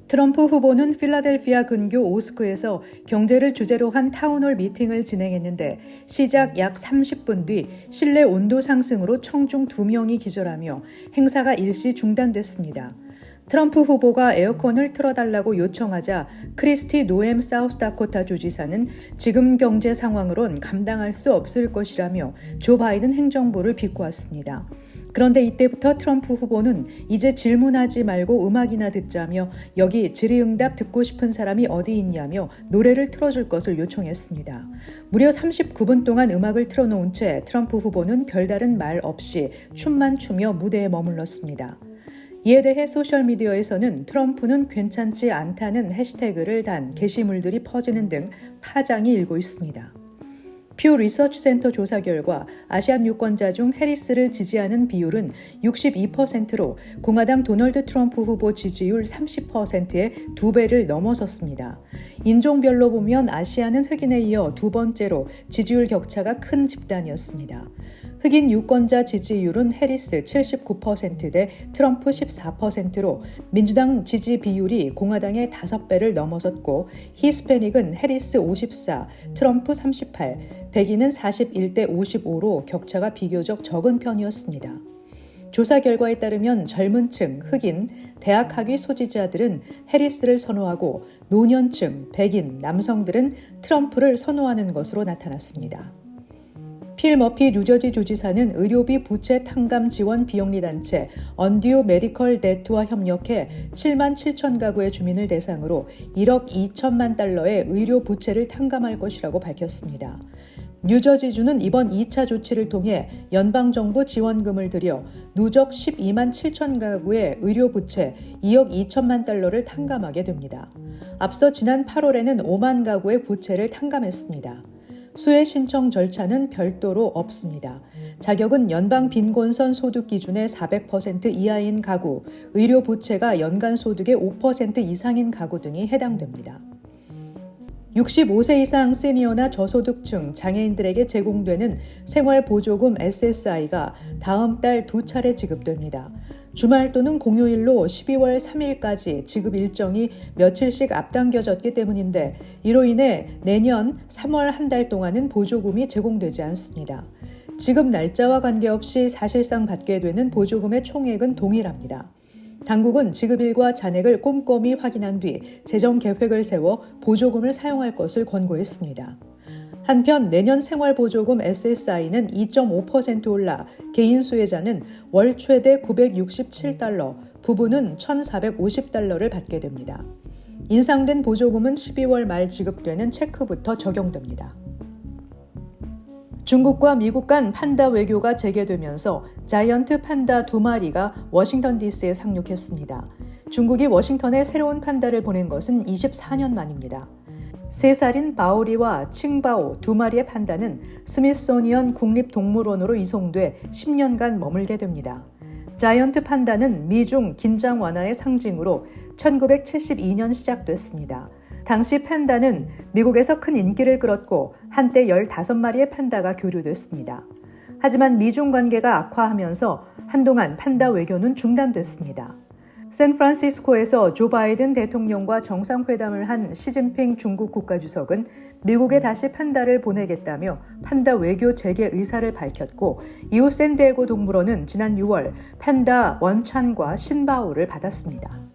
트럼프 후보는 필라델피아 근교 오스크에서 경제를 주제로 한 타운홀 미팅을 진행했는데 시작 약 30분 뒤 실내 온도 상승으로 청중 2명이 기절하며 행사가 일시 중단됐습니다. 트럼프 후보가 에어컨을 틀어달라고 요청하자 크리스티 노엠 사우스다코타 주지사는 지금 경제 상황으론 감당할 수 없을 것이라며 조 바이든 행정부를 비꼬았습니다. 그런데 이때부터 트럼프 후보는 이제 질문하지 말고 음악이나 듣자며 여기 질의응답 듣고 싶은 사람이 어디 있냐며 노래를 틀어줄 것을 요청했습니다. 무려 39분 동안 음악을 틀어놓은 채 트럼프 후보는 별다른 말 없이 춤만 추며 무대에 머물렀습니다. 이에 대해 소셜미디어에서는 트럼프는 괜찮지 않다는 해시태그를 단 게시물들이 퍼지는 등 파장이 일고 있습니다. 퓨 리서치 센터 조사 결과 아시안 유권자 중 해리스를 지지하는 비율은 62%로 공화당 도널드 트럼프 후보 지지율 30%의 2배를 넘어섰습니다. 인종별로 보면 아시아는 흑인에 이어 두 번째로 지지율 격차가 큰 집단이었습니다. 흑인 유권자 지지율은 해리스 79%대 트럼프 14%로 민주당 지지 비율이 공화당의 5배를 넘어섰고 히스패닉은 해리스 54, 트럼프 38, 백인은 41대 55로 격차가 비교적 적은 편이었습니다. 조사 결과에 따르면 젊은 층, 흑인, 대학 학위 소지자들은 해리스를 선호하고 노년층, 백인, 남성들은 트럼프를 선호하는 것으로 나타났습니다. 필 머피 뉴저지 주지사는 의료비 부채 탕감 지원 비영리 단체 언듀 메디컬 데트와 협력해 7만 7천 가구의 주민을 대상으로 1억 2천만 달러의 의료 부채를 탕감할 것이라고 밝혔습니다. 뉴저지주는 이번 2차 조치를 통해 연방정부 지원금을 들여 누적 12만 7천 가구의 의료 부채 2억 2천만 달러를 탕감하게 됩니다. 앞서 지난 8월에는 5만 가구의 부채를 탕감했습니다. 수혜 신청 절차는 별도로 없습니다. 자격은 연방 빈곤선 소득 기준의 400% 이하인 가구, 의료 부채가 연간 소득의 5% 이상인 가구 등이 해당됩니다. 65세 이상 시니어나 저소득층 장애인들에게 제공되는 생활보조금 SSI가 다음 달 2차례 지급됩니다. 주말 또는 공휴일로 12월 3일까지 지급 일정이 며칠씩 앞당겨졌기 때문인데 이로 인해 내년 3월 한 달 동안은 보조금이 제공되지 않습니다. 지급 날짜와 관계없이 사실상 받게 되는 보조금의 총액은 동일합니다. 당국은 지급일과 잔액을 꼼꼼히 확인한 뒤 재정 계획을 세워 보조금을 사용할 것을 권고했습니다. 한편 내년 생활보조금 SSI는 2.5% 올라 개인 수혜자는 월 최대 967달러, 부부는 1,450달러를 받게 됩니다. 인상된 보조금은 12월 말 지급되는 체크부터 적용됩니다. 중국과 미국 간 판다 외교가 재개되면서 자이언트 판다 2마리가 워싱턴 DC에 상륙했습니다. 중국이 워싱턴에 새로운 판다를 보낸 것은 24년 만입니다. 3살인 바오리와 칭바오 2마리의 판다는 스미소니언 국립동물원으로 이송돼 10년간 머물게 됩니다. 자이언트 판다는 미중 긴장 완화의 상징으로 1972년 시작됐습니다. 당시 판다는 미국에서 큰 인기를 끌었고 한때 15마리의 판다가 교류됐습니다. 하지만 미중 관계가 악화하면서 한동안 판다 외교는 중단됐습니다. 샌프란시스코에서 조 바이든 대통령과 정상회담을 한 시진핑 중국 국가주석은 미국에 다시 판다를 보내겠다며 판다 외교 재개 의사를 밝혔고 이후 샌디에고 동물원은 지난 6월 판다 원찬과 신바오를 받았습니다.